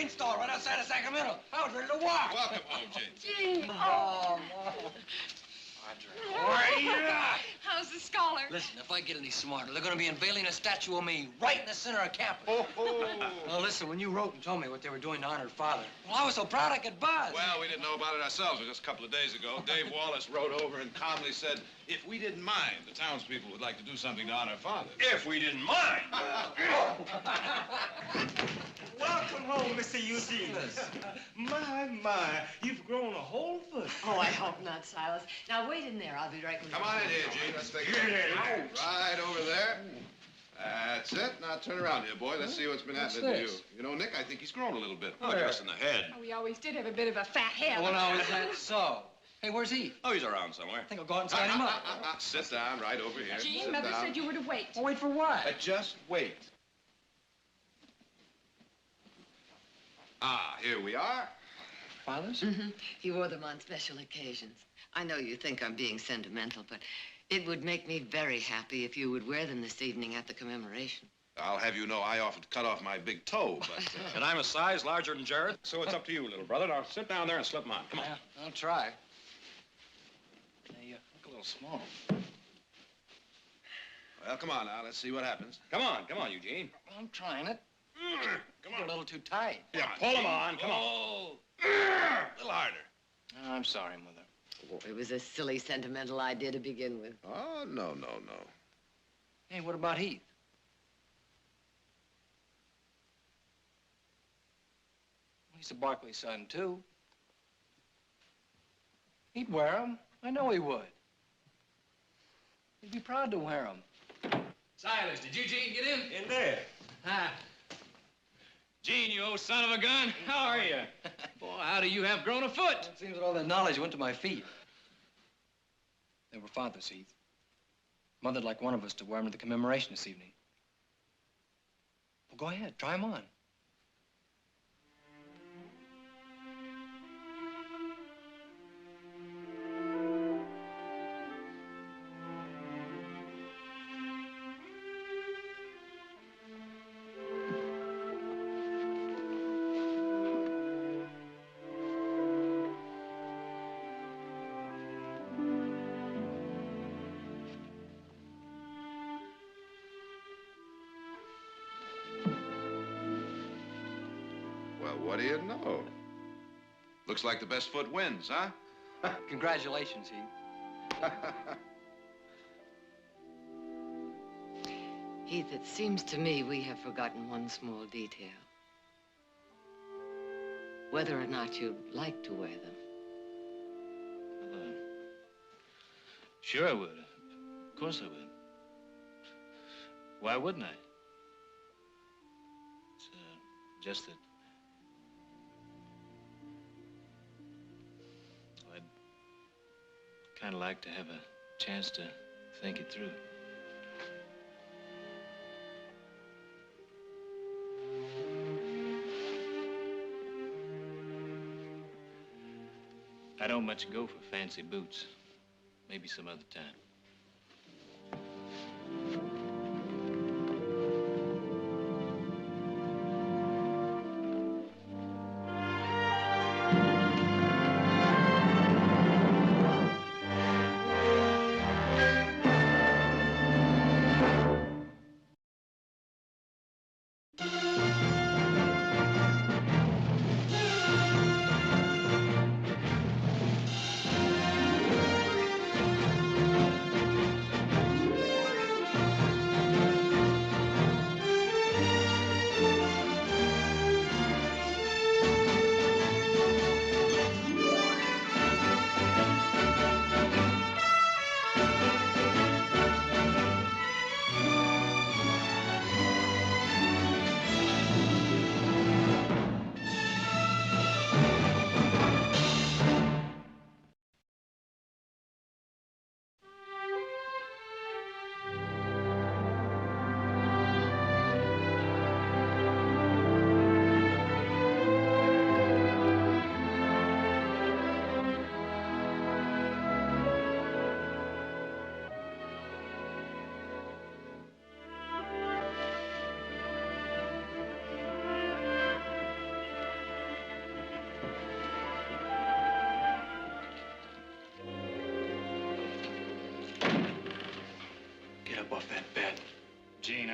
stalled right outside of Sacramento. I was ready to walk. Welcome home, Gene. Gene! Oh, no. How's the scholar? Listen, if I get any smarter, they're going to be unveiling a statue of me right in the center of campus. Now, listen, when you wrote and told me what they were doing to honor father, well, I was so proud I could buzz. Well, we didn't know about it ourselves. Just a couple of days ago, Dave Wallace wrote over and calmly said, if we didn't mind, the townspeople would like to do something to honor father. If we didn't mind. Welcome home, Mr. Eugene. My, you've grown a whole foot. Oh, I hope not, Silas. Now, wait in there. I'll be right with you. Come on in here, Gene. Let's take it. Right over there. That's it. Now turn around here, boy. Let's see what's been happening to you. You know, Nick, I think he's grown a little bit. Oh, just in the head. Oh, he always did have a bit of a fat head. Well, now, is that so? Hey, where's he? Oh, he's around somewhere. I think I'll go out and sign him up. Sit down right over here. Gene, Sit Mother down. said you were to wait. Well, wait for what? Just wait. Ah, here we are. Father's? He wore them on special occasions. I know you think I'm being sentimental, but it would make me very happy if you would wear them this evening at the commemoration. I'll have you know I often cut off my big toe, but... And I'm a size larger than Jared, so it's up to you, little brother. Now sit down there and slip them on. Come on. Yeah, I'll try. They look a little small. Well, come on now. Let's see what happens. Come on, Eugene. I'm trying it. Come You're a little too tight. Yeah, pull them on. Come on. Oh. A little harder. Oh, I'm sorry, Mother. It was a silly, sentimental idea to begin with. Oh, no. Hey, what about Heath? He's a Barkley son, too. He'd wear them. I know he would. He'd be proud to wear them. Silas, did Eugene get in? In there. Hi. Gene, you old son of a gun. How are you? Boy, how do you have grown a foot? It seems that all that knowledge went to my feet. They were father's, Heath. Mother'd like one of us to wear them to the commemoration this evening. Well, go ahead. Try them on. What do you know? Looks like the best foot wins, huh? Congratulations, Heath. Heath, it seems to me we have forgotten one small detail. Whether or not you'd like to wear them. Well, sure I would. Of course I would. Why wouldn't I? It's just that I'd kind of like to have a chance to think it through. I don't much go for fancy boots. Maybe some other time.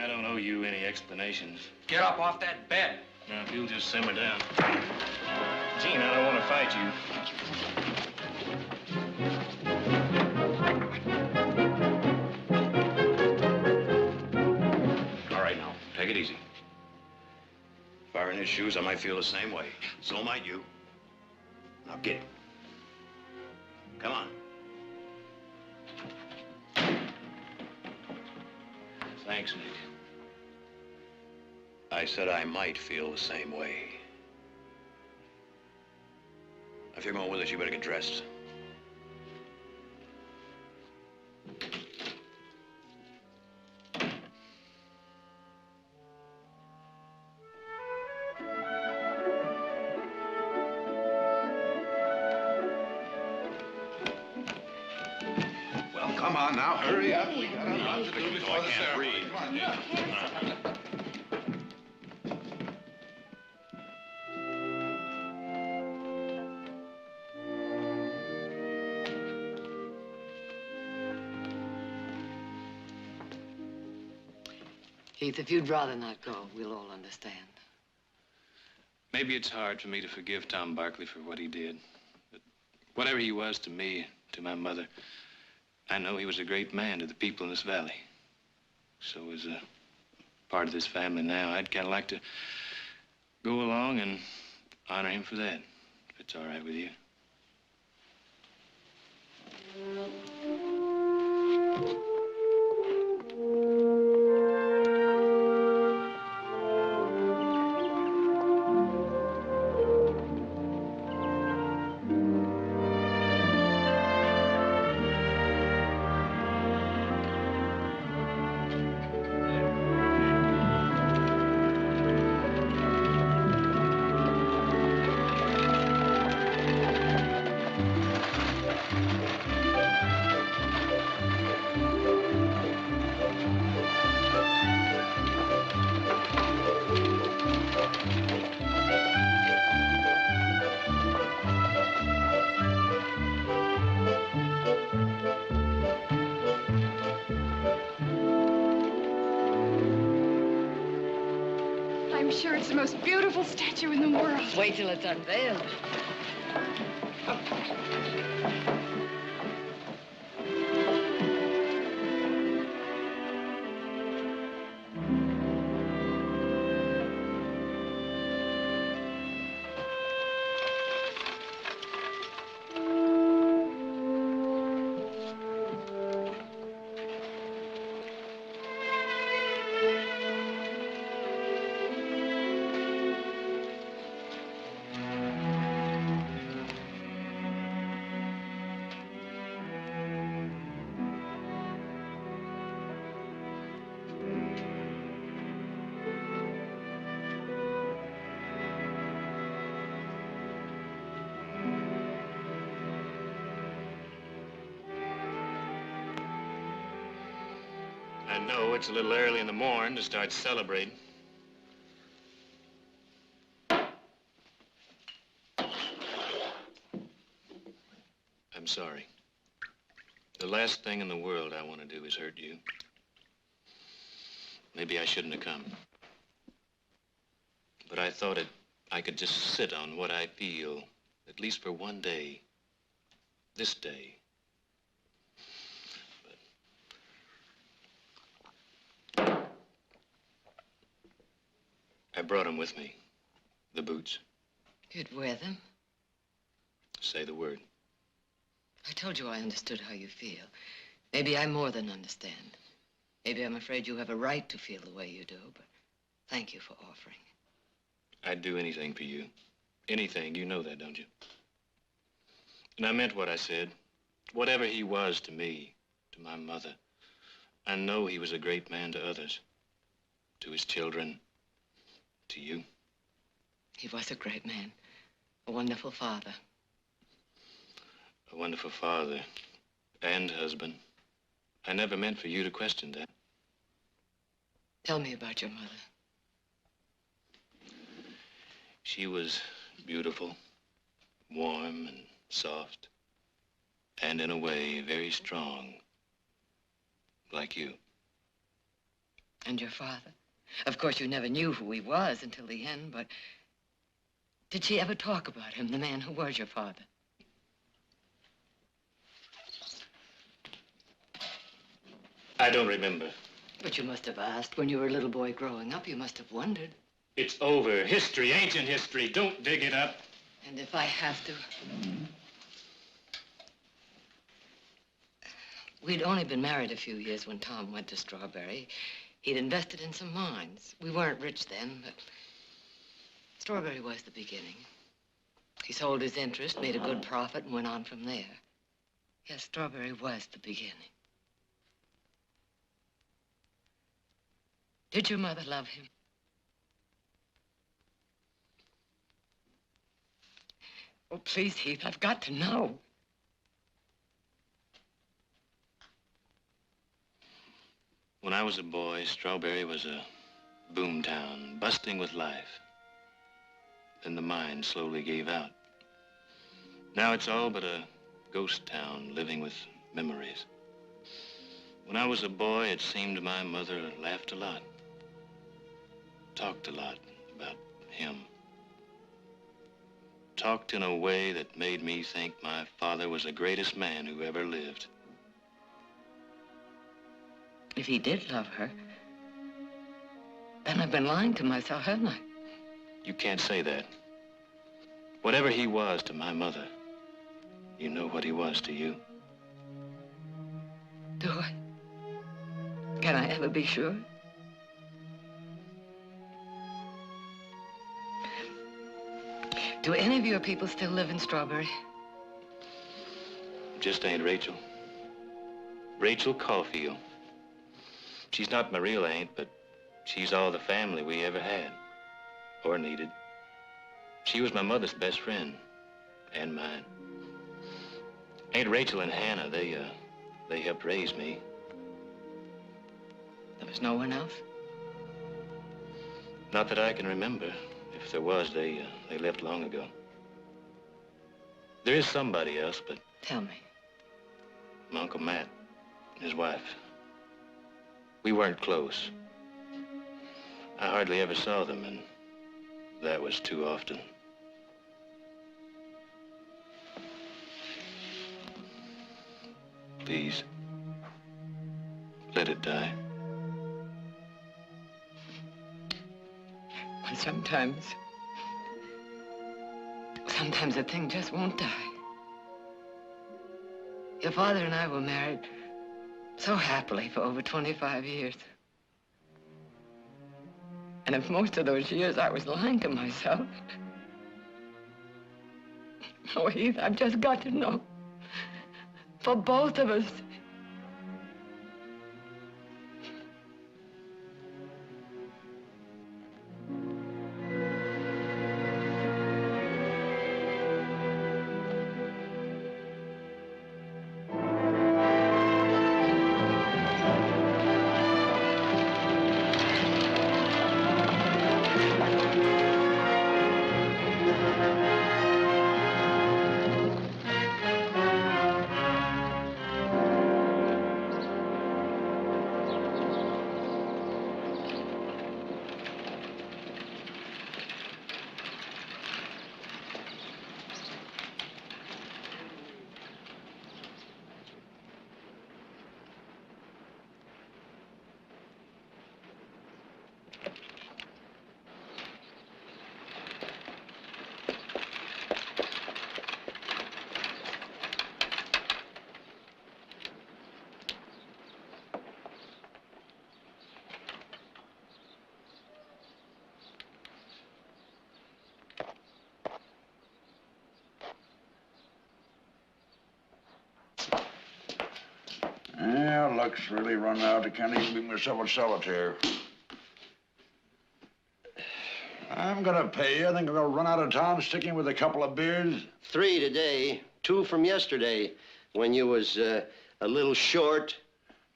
I don't owe you any explanations. Get up off that bed. Now, if you'll just simmer down. Gene, I don't want to fight you. All right, now, take it easy. If I were in his shoes, I might feel the same way. So might you. Now, get it. Come on. Thanks, Nick. I said I might feel the same way. If you're going with us, you better get dressed. Well, come on now, hurry up. We gotta run to the before the ceremony. Come on, Jim. Keith, if you'd rather not go, we'll all understand. Maybe it's hard for me to forgive Tom Barkley for what he did. But whatever he was to me, to my mother, I know he was a great man to the people in this valley. So as a part of this family now, I'd kind of like to go along and honor him for that, if it's all right with you. I'm sure it's the most beautiful statue in the world. Wait till it's unveiled. I know it's a little early in the morning to start celebrating. I'm sorry. The last thing in the world I want to do is hurt you. Maybe I shouldn't have come. But I thought I could just sit on what I feel, at least for one day. This day. I brought them with me, the boots. You'd wear them? Say the word. I told you I understood how you feel. Maybe I more than understand. Maybe I'm afraid you have a right to feel the way you do, but thank you for offering. I'd do anything for you. Anything. You know that, don't you? And I meant what I said. Whatever he was to me, to my mother, I know he was a great man to others, to his children, to you. He was a great man, a wonderful father. A wonderful father and husband. I never meant for you to question that. Tell me about your mother. She was beautiful, warm and soft, and in a way very strong, like you. And your father? Of course, you never knew who he was until the end, but did she ever talk about him, the man who was your father? I don't remember. But you must have asked when you were a little boy growing up. You must have wondered. It's over. History, ancient history. Don't dig it up. And if I have to... We'd only been married a few years when Tom went to Strawberry. He'd invested in some mines. We weren't rich then, but Strawberry was the beginning. He sold his interest, made a good profit, and went on from there. Yes, Strawberry was the beginning. Did your mother love him? Oh, please, Heath, I've got to know. When I was a boy, Strawberry was a boom town, busting with life. Then the mine slowly gave out. Now it's all but a ghost town, living with memories. When I was a boy, it seemed my mother laughed a lot, talked a lot about him. Talked in a way that made me think my father was the greatest man who ever lived. If he did love her, then I've been lying to myself, haven't I? You can't say that. Whatever he was to my mother, you know what he was to you. Do I? Can I ever be sure? Do any of your people still live in Strawberry? Just ain't Rachel. Rachel Caulfield. She's not my real aunt, but she's all the family we ever had, or needed. She was my mother's best friend, and mine. Aunt Rachel and Hannah, they helped raise me. There was no one else? Not that I can remember. If there was, they left long ago. There is somebody else, but... Tell me. My Uncle Matt, his wife. We weren't close. I hardly ever saw them, and that was too often. Please, let it die. But sometimes a thing just won't die. Your father and I were married so happily for over 25 years. And if most of those years I was lying to myself, oh, Heath, I've just got to know. For both of us. Yeah, luck's really run out. I can't even make myself a solitaire. I'm gonna pay you. I think I'm gonna run out of town sticking with a couple of beers. 3 today, 2 from yesterday, when you was a little short.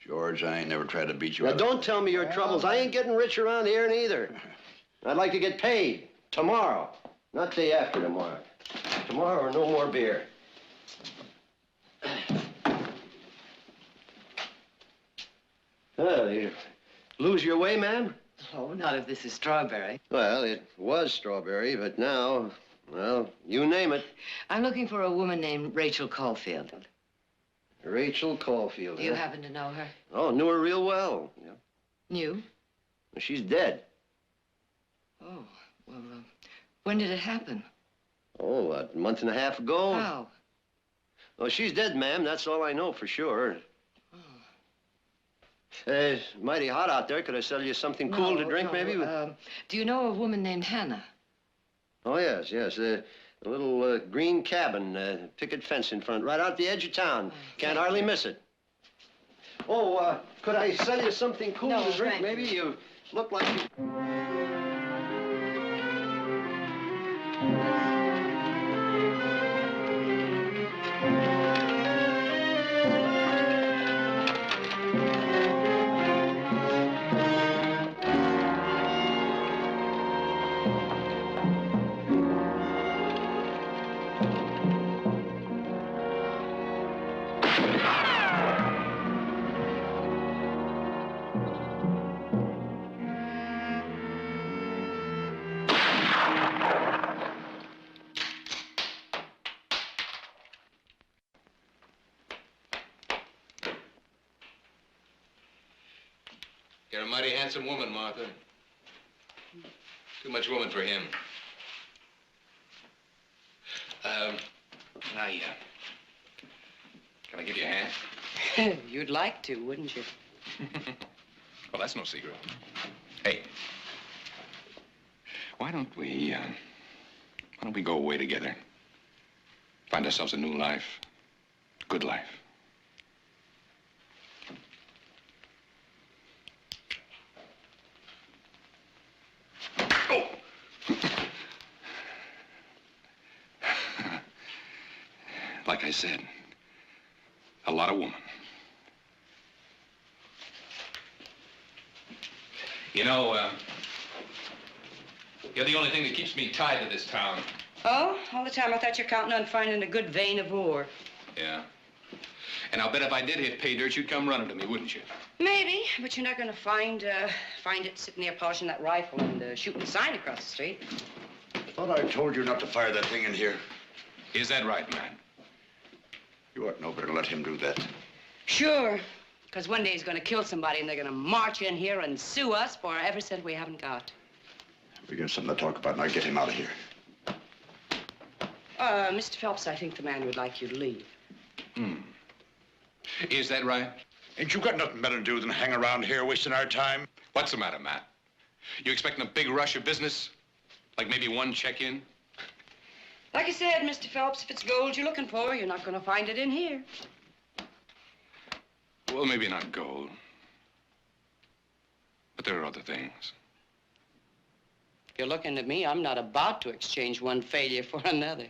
George, I ain't never tried to beat you Now, up. don't tell me your troubles. I ain't getting rich around here neither. I'd like to get paid tomorrow, not day after tomorrow. Tomorrow or no more beer. These are Lose your way, ma'am? Oh, not if this is Strawberry. Well, it was Strawberry, but now, well, you name it. I'm looking for a woman named Rachel Caulfield. Rachel Caulfield. Do you happen to know her? Oh, knew her real well. Yeah. Knew? She's dead. Oh, well, when did it happen? Oh, a month and a half ago. How? Oh, she's dead, ma'am. That's all I know for sure. It's mighty hot out there. Could I sell you something cool to drink, maybe? Do you know a woman named Hannah? Oh, yes, yes. A little green cabin, picket fence in front, right out the edge of town. Can't hardly miss it. Oh, could I sell you something cool to drink, maybe? You look like you... You're a mighty handsome woman, Martha. Too much woman for him. Can I give you a hand? You'd like to, wouldn't you? Well, that's no secret. Hey, why don't we go away together? Find ourselves a new life, a good life. Oh! Like I said, a lot of woman. You know, you're the only thing that keeps me tied to this town. Oh, all the time I thought you were counting on finding a good vein of ore. Yeah. And I'll bet if I did hit pay dirt, you'd come running to me, wouldn't you? Maybe, but you're not going to find it sitting there polishing that rifle and shooting a sign across the street. Thought I told you not to fire that thing in here. Is that right, man? You ought to know better than let him do that. Sure, because one day he's going to kill somebody and they're going to march in here and sue us for every cent we haven't got. We got something to talk about, and I get him out of here. Mr. Phelps, I think the man would like you to leave. Is that right? Ain't you got nothing better to do than hang around here wasting our time? What's the matter, Matt? You expecting a big rush of business? Like maybe one check-in? Like I said, Mr. Phelps, if it's gold you're looking for, you're not going to find it in here. Well, maybe not gold. But there are other things. If you're looking at me, I'm not about to exchange one failure for another.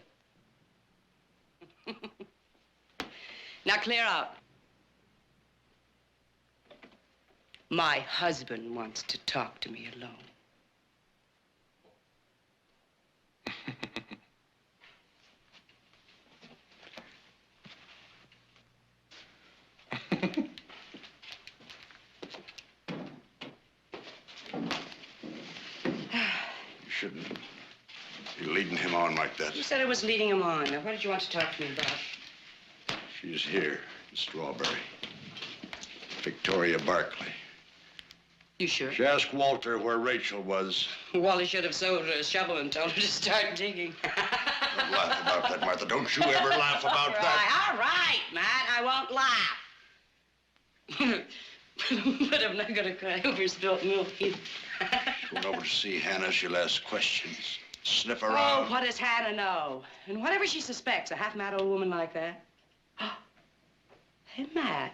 Now clear out. My husband wants to talk to me alone. You shouldn't be leading him on like that. You said I was leading him on. Now, what did you want to talk to me about? She's here in Strawberry. Victoria Barkley. You sure? She asked Walter where Rachel was. Wally should have sold her a shovel and told her to start digging. Don't laugh about that, Martha. Don't you ever laugh about that. All right, Matt. I won't laugh. But I'm not going to cry over spilt milk either. She went over to see Hannah. She'll ask questions, sniff around. Oh, what does Hannah know? And whatever she suspects, a half-mad old woman like that. Hey, Matt.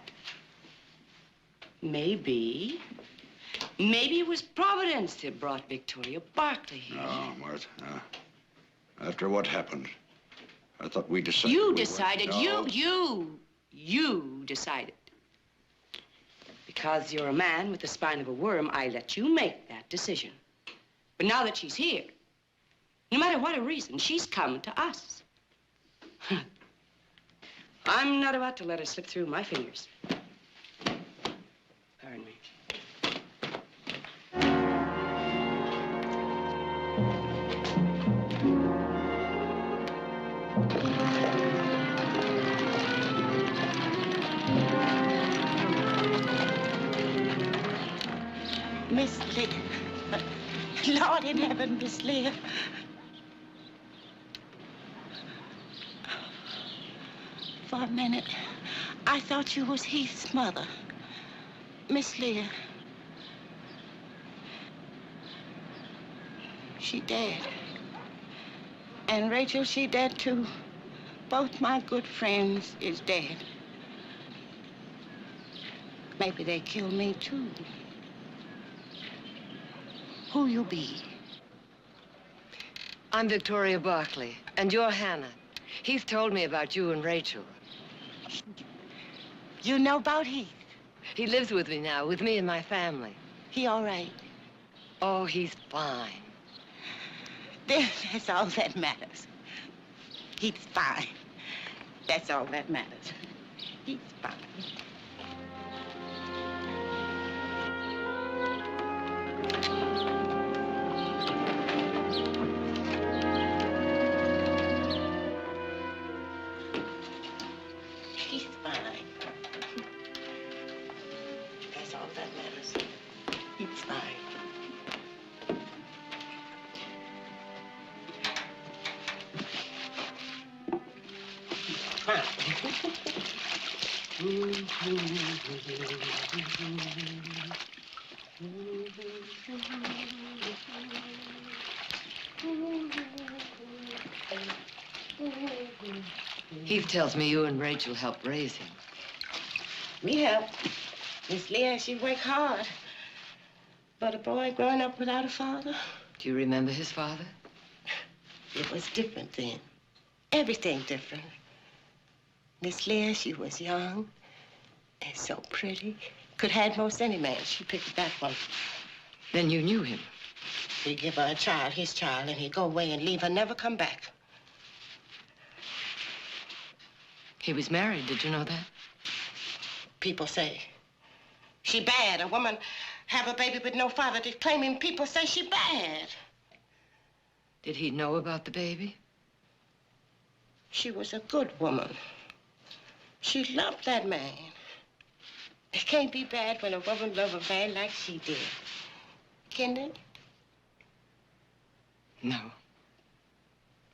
Maybe it was Providence that brought Victoria Barkley here. No, Martha, no. After what happened, I thought we decided. You we were- decided. No. You decided. Because you're a man with the spine of a worm, I let you make that decision. But now that she's here, no matter what her reason, she's come to us. I'm not about to let her slip through my fingers. Pardon me. Leah. Lord in heaven, Miss Leah. For a minute, I thought you was Heath's mother. Miss Leah. She dead. And Rachel, she dead too. Both my good friends is dead. Maybe they killed me too. Who you be? I'm Victoria Barkley, and you're Hannah. He's told me about you and Rachel. You know about Heath? He lives with me now, with me and my family. He all right? Oh, he's fine. That's all that matters. He's fine. That's all that matters. He's fine. He's fine. That's all that matters. He's fine. Heath tells me you and Rachel helped raise him. We helped. Miss Leah, she worked hard. But a boy growing up without a father? Do you remember his father? It was different then. Everything different. Miss Leah, she was young and so pretty. Could have most any man. She picked that one. Then you knew him. He'd give her a child, his child, and he'd go away and leave her, never come back. He was married, did you know that? People say she bad. A woman have a baby with no father to claim him. People say she bad. Did he know about the baby? She was a good woman. She loved that man. It can't be bad when a woman loves a man like she did. Can it? No.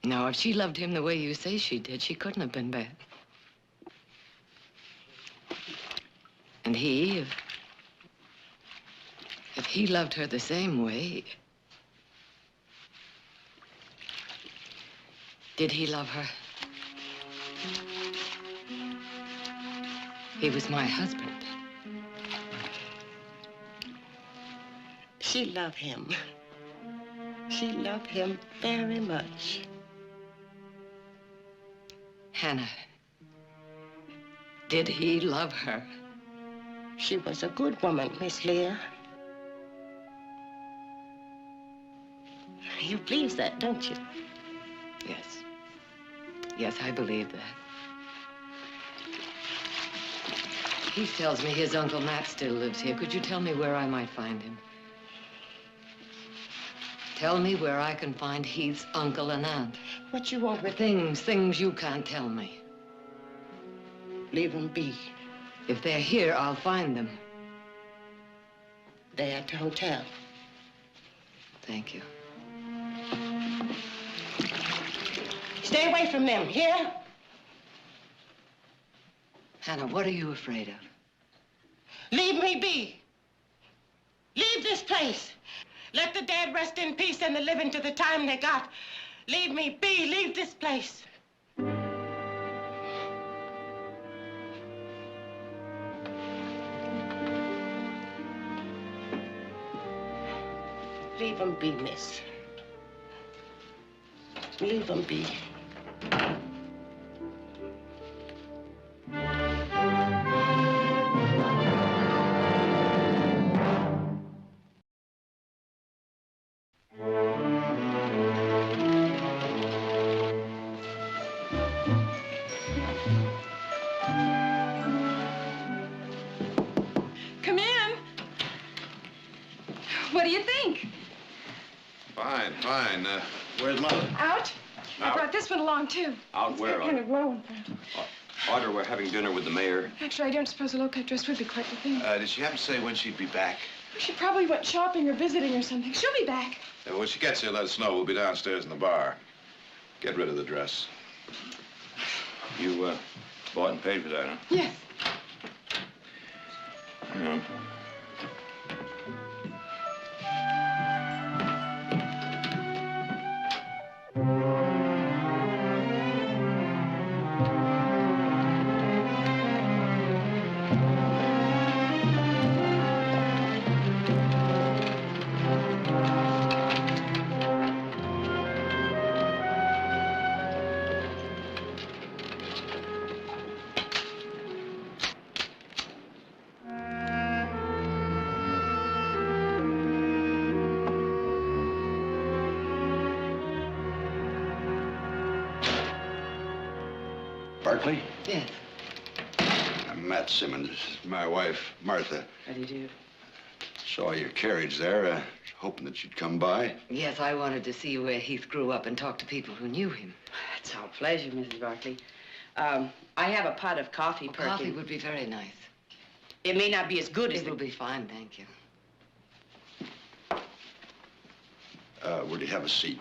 No, if she loved him the way you say she did, she couldn't have been bad. And he, if he loved her the same way, did he love her? He was my husband. She loved him. She loved him very much. Hannah, did he love her? She was a good woman, Miss Leah. You believe that, don't you? Yes. Yes, I believe that. He tells me his Uncle Matt still lives here. Could you tell me where I might find him? Tell me where I can find Heath's uncle and aunt. What you want with things you can't tell me. Leave them be. If they're here, I'll find them. They're at the hotel. Thank you. Stay away from them, hear? Hannah, what are you afraid of? Leave me be. Leave this place. Let the dead rest in peace and the living to the time they got. Leave me be. Leave this place. Leave them be, miss. Leave them be. Come in. What do you think? Fine, fine. Where's Mother? Out? I Out. brought this one along, too. Out where? Kind of low, in fact. Order, we're having dinner with the mayor. Actually, I don't suppose a low-cut dress would be quite the thing. Did she happen to say when she'd be back? She probably went shopping or visiting or something. She'll be back. Yeah, when she gets here, let us know. We'll be downstairs in the bar. Get rid of the dress. You, bought and paid for that, huh? Yes. Yeah. Barkley? Yes. I'm Matt Simmons. This is my wife, Martha. How do you do? Saw your carriage there. Hoping that you'd come by. Yes, I wanted to see where Heath grew up and talk to people who knew him. It's our pleasure, Mrs. Barkley. I have a pot of coffee, Perky. Coffee would be very nice. It may not be as good as It will be fine, thank you. Will you have a seat?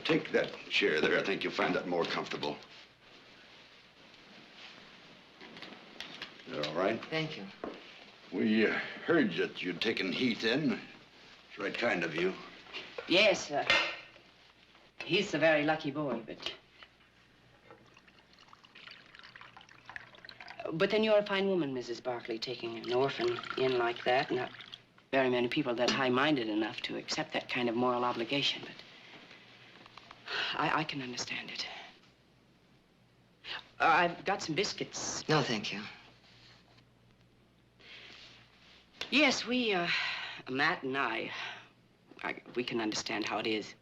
Take that chair there. I think you'll find that more comfortable. Is that all right? Thank you. We heard that you'd taken Heath in. It's right kind of you. Yes, he's a very lucky boy, but then you're a fine woman, Mrs. Barkley, taking an orphan in like that. Not very many people that high-minded enough to accept that kind of moral obligation, but I can understand it. I've got some biscuits. No, thank you. Yes, we, Matt and we can understand how it is.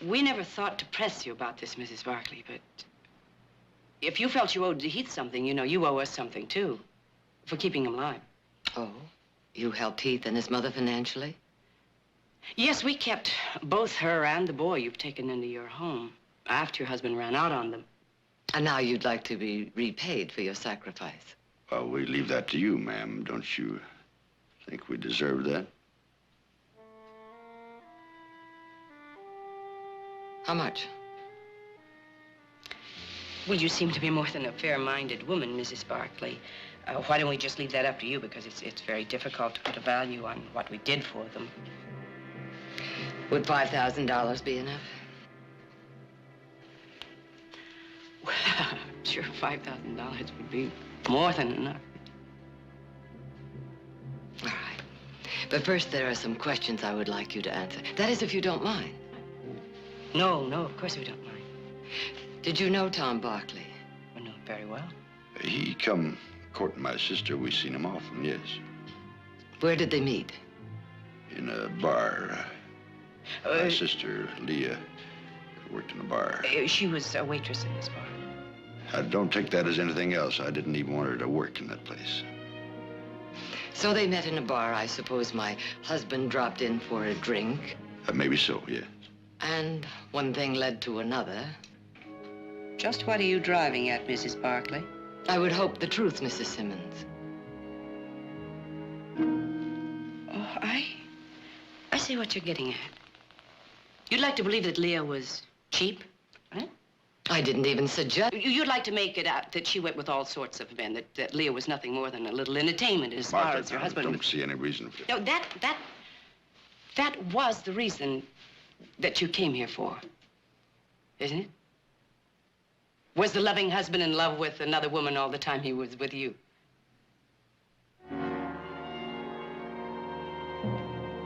We never thought to press you about this, Mrs. Barkley, but if you felt you owed Heath something, you know, you owe us something, too, for keeping him alive. Oh, you helped Heath and his mother financially? Yes, we kept both her and the boy you've taken into your home after your husband ran out on them. And now you'd like to be repaid for your sacrifice. Well, we leave that to you, ma'am. Don't you think we deserve that? How much? Well, you seem to be more than a fair-minded woman, Mrs. Barkley. Why don't we just leave that up to you, because it's very difficult to put a value on what we did for them. Would $5,000 be enough? Well, I'm sure $5,000 would be more than enough. All right. But first, there are some questions I would like you to answer. That is, if you don't mind. No, of course we don't mind. Did you know Tom Barkley? I know him very well. He come courting my sister. We seen him often, yes. Where did they meet? In a bar. My sister, Leah, worked in a bar. She was a waitress in this bar. I don't take that as anything else. I didn't even want her to work in that place. So they met in a bar. I suppose my husband dropped in for a drink. Maybe so, yes. And one thing led to another. Just what are you driving at, Mrs. Barkley? I would hope the truth, Mrs. Simmons. Oh, I see what you're getting at. You'd like to believe that Leah was cheap, right? I didn't even suggest... You'd like to make it out that she went with all sorts of men, that Leah was nothing more than a little entertainment as far as her husband... I don't see any reason for it. No, that was the reason that you came here for, isn't it? Was the loving husband in love with another woman all the time he was with you?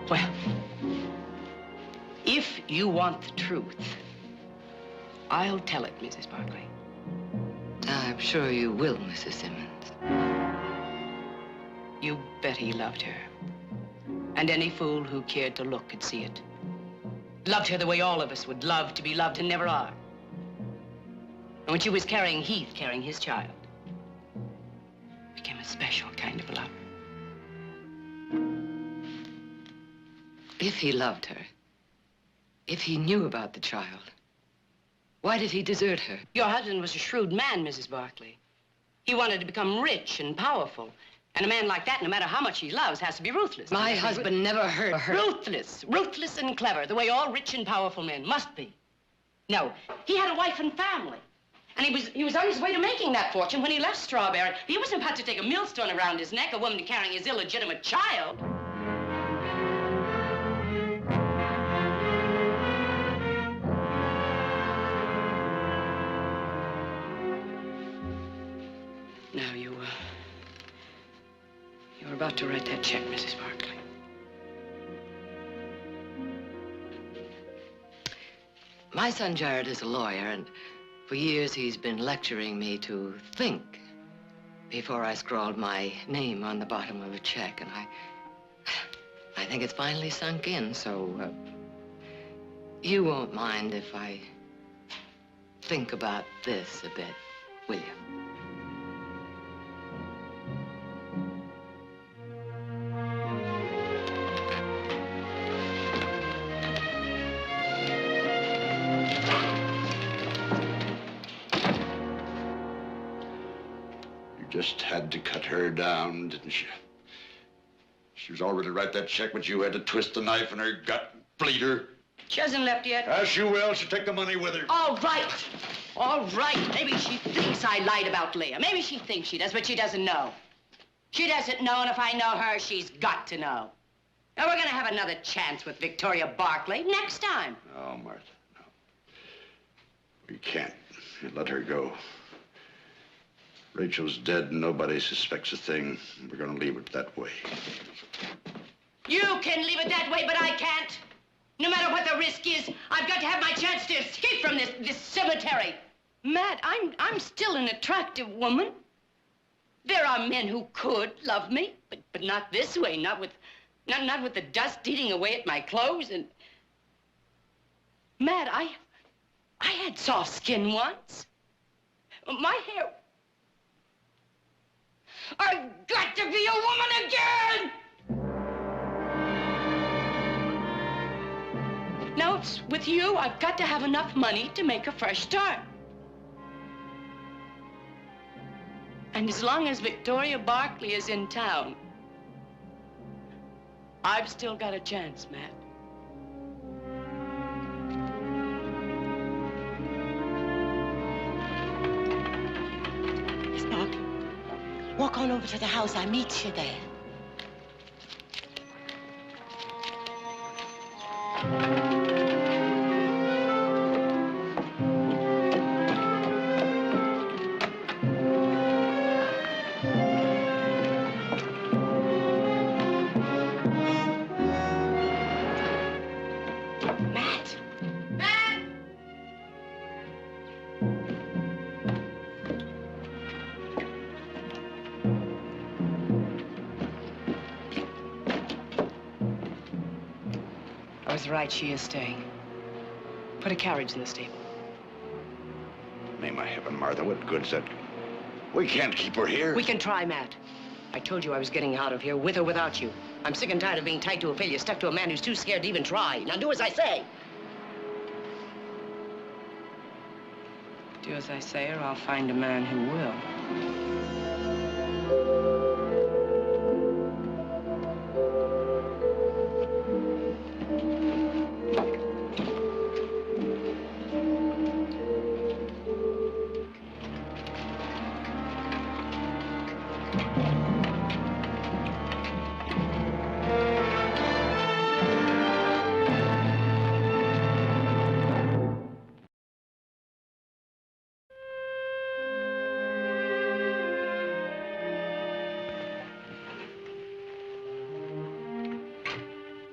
Well, if you want the truth, I'll tell it, Mrs. Barkley. I'm sure you will, Mrs. Simmons. You bet he loved her. And any fool who cared to look could see it. Loved her the way all of us would love to be loved and never are. And when she was carrying Heath, carrying his child, it became a special kind of love. If he loved her, if he knew about the child, why did he desert her? Your husband was a shrewd man, Mrs. Barkley. He wanted to become rich and powerful. And a man like that, no matter how much he loves, has to be ruthless. My husband never hurt her. Ruthless. Ruthless and clever, the way all rich and powerful men must be. No, he had a wife and family. And he was on his way to making that fortune when he left Strawberry. He wasn't about to take a millstone around his neck, a woman carrying his illegitimate child. Now, you were about to write that check, Mrs. Barkley. My son Jared is a lawyer, and for years he's been lecturing me to think before I scrawled my name on the bottom of a check, and I think it's finally sunk in, so you won't mind if I think about this a bit, will you? Just had to cut her down, didn't you? She was all ready to write that check, but you had to twist the knife in her gut and bleed her. She hasn't left yet. As she will. She'll take the money with her. All right. All right. Maybe she thinks I lied about Leah. Maybe she thinks she does, but she doesn't know. She doesn't know, and if I know her, she's got to know. Now, we're going to have another chance with Victoria Barkley next time. No, Martha, no. We can't let her go. Rachel's dead and nobody suspects a thing. We're gonna leave it that way. You can leave it that way, but I can't. No matter what the risk is, I've got to have my chance to escape from this cemetery. Matt, I'm still an attractive woman. There are men who could love me, but not this way, not with the dust eating away at my clothes and... Matt, I had soft skin once. My hair... I've got to be a woman again! Now, it's with you, I've got to have enough money to make a fresh start. And as long as Victoria Barkley is in town, I've still got a chance, Matt. Miss Barkley, walk on over to the house. I'll meet you there. Right, she is staying. Put a carriage in the stable. Name of heaven, Martha, what good's that? We can't keep her here. We can try, Matt. I told you I was getting out of here, with or without you. I'm sick and tired of being tied to a failure, stuck to a man who's too scared to even try. Now do as I say. Do as I say, or I'll find a man who will.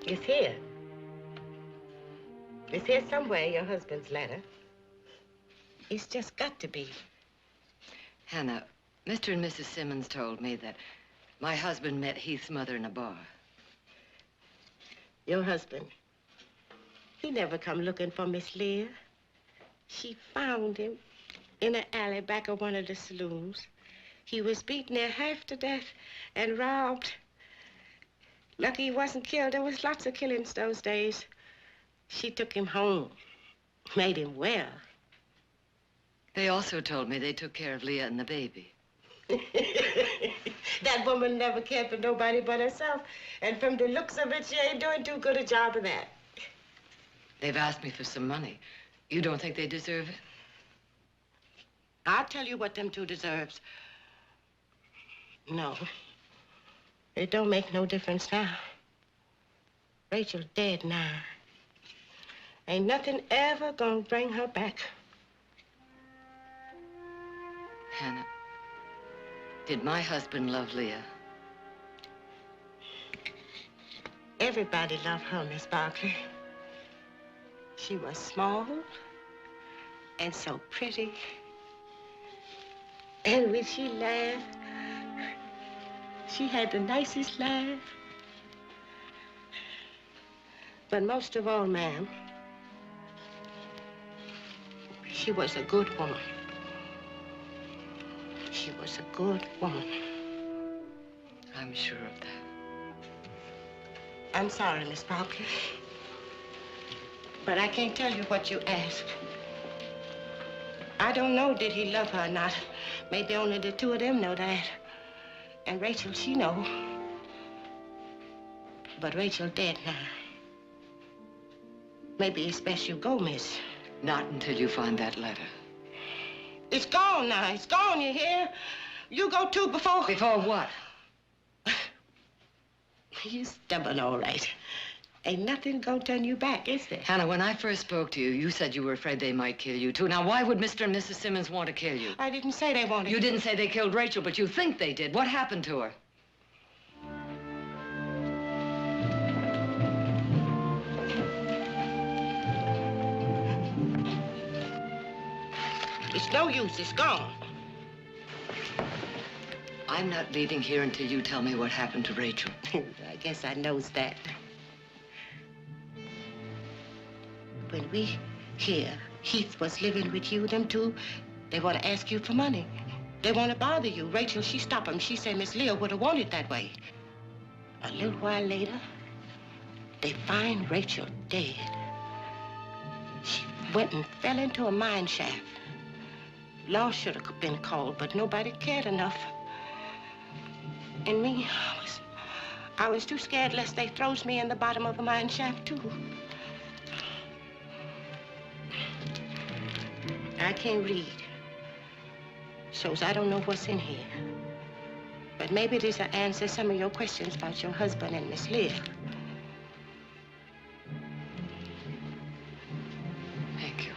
It's here. It's here somewhere, your husband's letter. It's just got to be. Hannah, Mr. and Mrs. Simmons told me that my husband met Heath's mother in a bar. Your husband, he never come looking for Miss Leah. She found him in an alley back of one of the saloons. He was beaten there half to death and robbed. Lucky he wasn't killed. There was lots of killings those days. She took him home, made him well. They also told me they took care of Leah and the baby. That woman never cared for nobody but herself. And from the looks of it, she ain't doing too good a job of that. They've asked me for some money. You don't think they deserve it? I'll tell you what them two deserves. No. It don't make no difference now. Rachel's dead now. Ain't nothing ever gonna bring her back. Hannah, did my husband love Leah? Everybody loved her, Miss Barkley. She was small and so pretty. And when she laughed, she had the nicest laugh. But most of all, ma'am, she was a good woman. She was a good woman. I'm sure of that. I'm sorry, Miss Barkley, but I can't tell you what you asked. I don't know did he love her or not. Maybe only the two of them know that. And Rachel, she know. But Rachel dead now. Maybe it's best you go, miss. Not until you find that letter. It's gone now. It's gone, you hear? You go too before... Before what? You stubborn, all right. Ain't nothing gonna turn you back, is there? Hannah, when I first spoke to you, you said you were afraid they might kill you, too. Now, why would Mr. and Mrs. Simmons want to kill you? I didn't say they wanted to. You didn't say they killed Rachel, but you think they did. What happened to her? It's no use. It's gone. I'm not leaving here until you tell me what happened to Rachel. I guess I knows that. When we hear Heath was living with you, them two, they want to ask you for money. They want to bother you. Rachel, she stopped them. She said Miss Leah would have wanted that way. A little while later, they find Rachel dead. She went and fell into a mine shaft. Law should have been called, but nobody cared enough. And me, I was too scared lest they throws me in the bottom of a mine shaft, too. I can't read. Shows I don't know what's in here. But maybe this'll answer some of your questions about your husband and Miss Leah. Thank you.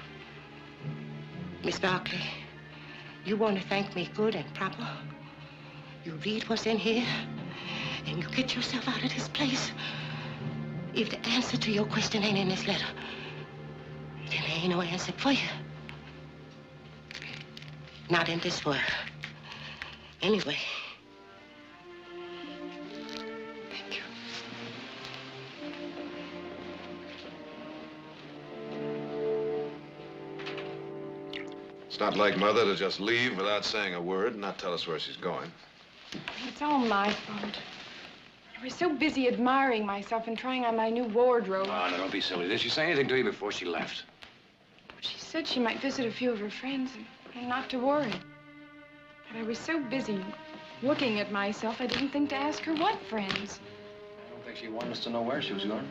Miss Barkley, you want to thank me good and proper? You read what's in here, and you get yourself out of this place. If the answer to your question ain't in this letter, then there ain't no answer for you. Not in this world. Anyway. Thank you. It's not like Mother to just leave without saying a word and not tell us where she's going. It's all my fault. I was so busy admiring myself and trying on my new wardrobe. Oh, no, don't be silly. Did she say anything to you before she left? She said she might visit a few of her friends and not to worry. But I was so busy looking at myself, I didn't think to ask her what friends. I don't think she wanted us to know where she was going.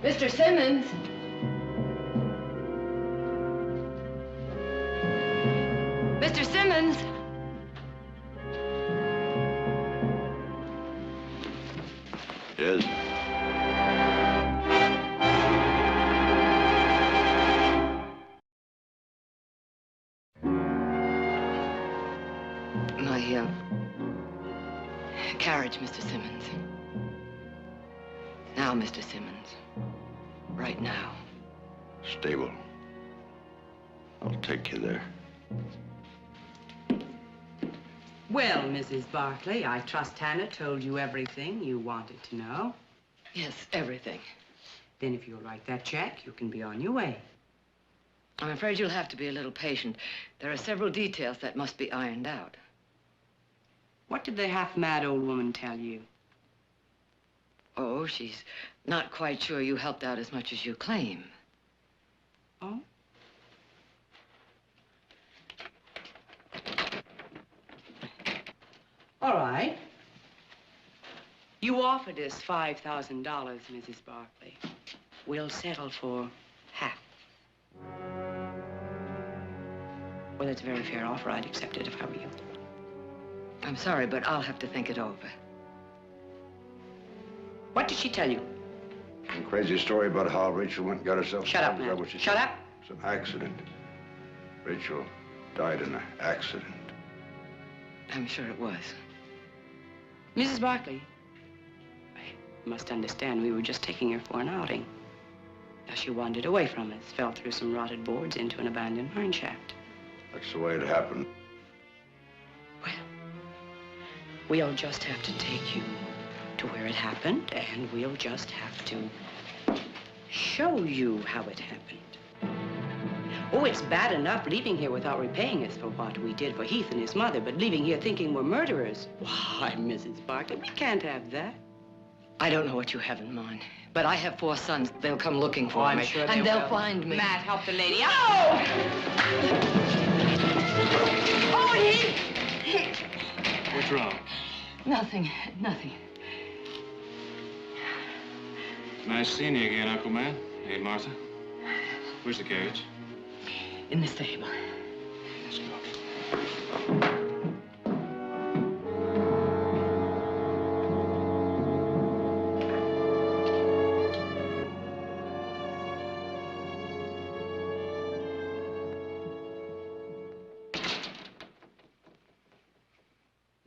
Mr. Simmons. Mr. Simmons. Yes? Carriage, Mr. Simmons. Now, Mr. Simmons. Right now. Stable. I'll take you there. Well, Mrs. Barkley, I trust Hannah told you everything you wanted to know. Yes, everything. Then if you'll write that check, you can be on your way. I'm afraid you'll have to be a little patient. There are several details that must be ironed out. What did the half-mad old woman tell you? Oh, she's not quite sure you helped out as much as you claim. Oh? All right. You offered us $5,000, Mrs. Barkley. We'll settle for half. Well, it's a very fair offer. I'd accept it if I were you. I'm sorry, but I'll have to think it over. What did she tell you? Some crazy story about how Rachel went and got herself... Shut up, Is that man. what she Shut said? up. It's an accident. Rachel died in an accident. I'm sure it was. Mrs. Barkley, you must understand we were just taking her for an outing. Now, she wandered away from us, fell through some rotted boards into an abandoned mine shaft. That's the way it happened. Well, we'll just have to take you to where it happened, and we'll just have to show you how it happened. Oh, it's bad enough leaving here without repaying us for what we did for Heath and his mother, but leaving here thinking we're murderers. Why, Mrs. Barkley, we can't have that. I don't know what you have in mind, but I have 4 sons. They'll come looking for I'm me, sure and they'll will. find me. Matt, help the lady. Oh! Oh, Heath! What's wrong? Nothing, nothing. Nice seeing you again, Uncle Man. Hey, Martha. Where's the carriage? In the stable. Let's go.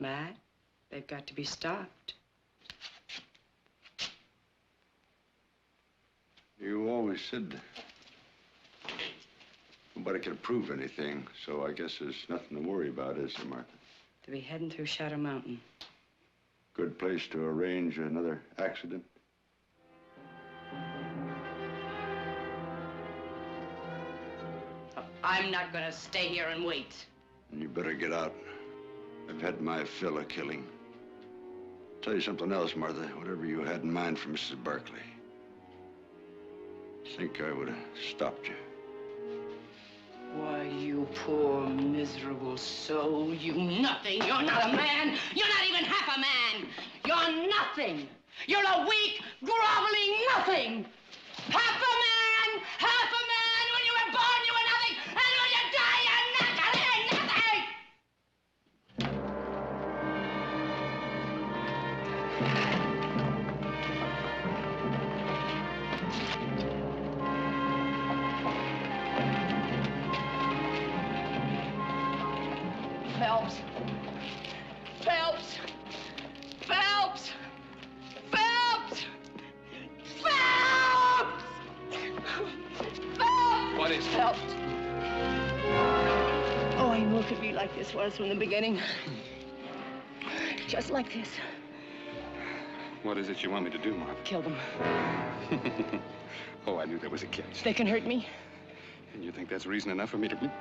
Matt, they've got to be stopped. You always said nobody could prove anything, so I guess there's nothing to worry about, is there, Martha? To be heading through Shadow Mountain. Good place to arrange another accident. I'm not gonna stay here and wait. And you better get out. I've had my fill of killing. Tell you something else, Martha. Whatever you had in mind for Mrs. Barkley, I think I would have stopped you. Why, you poor, miserable soul. You nothing. You're not a man. You're not even half a man. You're nothing. You're a weak, groveling nothing. Half a man! Half a man! When you were born, you were nothing. And when you die, you're nothing! Nothing! Phelps! Phelps! Phelps! Phelps! Phelps! Phelps! What is it? Phelps! Oh, I knew it could be like this was from the beginning. Just like this. What is it you want me to do, Martha? Kill them. Oh, I knew there was a catch. They can hurt me. And you think that's reason enough for me to...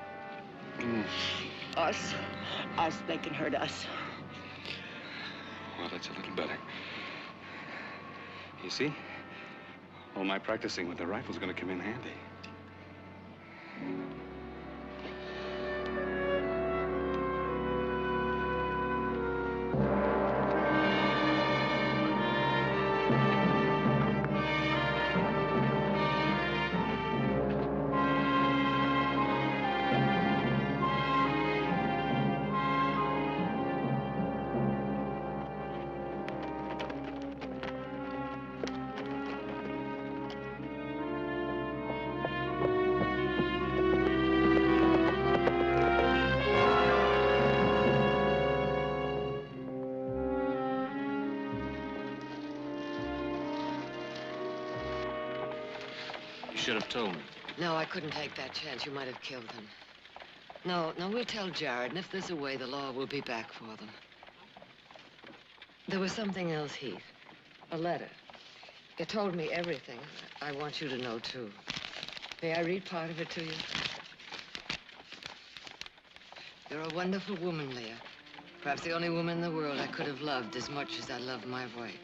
Us, they can hurt us. Well, that's a little better. You see, all my practicing with the rifle's gonna come in handy. should have told me. No, I couldn't take that chance. You might have killed him. No, we'll tell Jared, and if there's a way, the law will be back for them. There was something else, Heath. A letter. It told me everything. I want you to know, too. May I read part of it to you? You're a wonderful woman, Leah. Perhaps the only woman in the world I could have loved as much as I love my wife.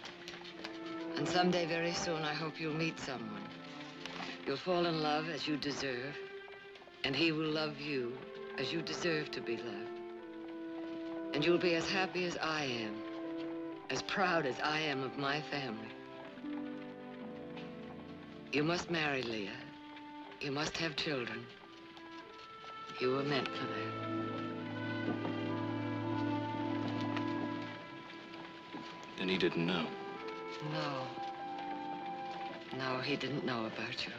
And someday, very soon, I hope you'll meet someone. You'll fall in love as you deserve, and he will love you as you deserve to be loved. And you'll be as happy as I am, as proud as I am of my family. You must marry, Leah. You must have children. You were meant for that. And he didn't know. No, he didn't know about you.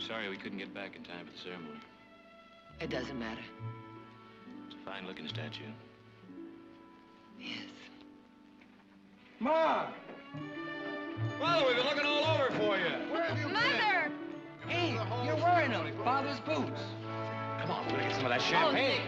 Sorry we couldn't get back in time for the ceremony. It doesn't matter. It's a fine-looking statue. Yes. Mom! Well, we've been looking all over for you. Where have you Mother! been? Hey, you're wearing them. Father's boots. Come on, we'll get some of that champagne.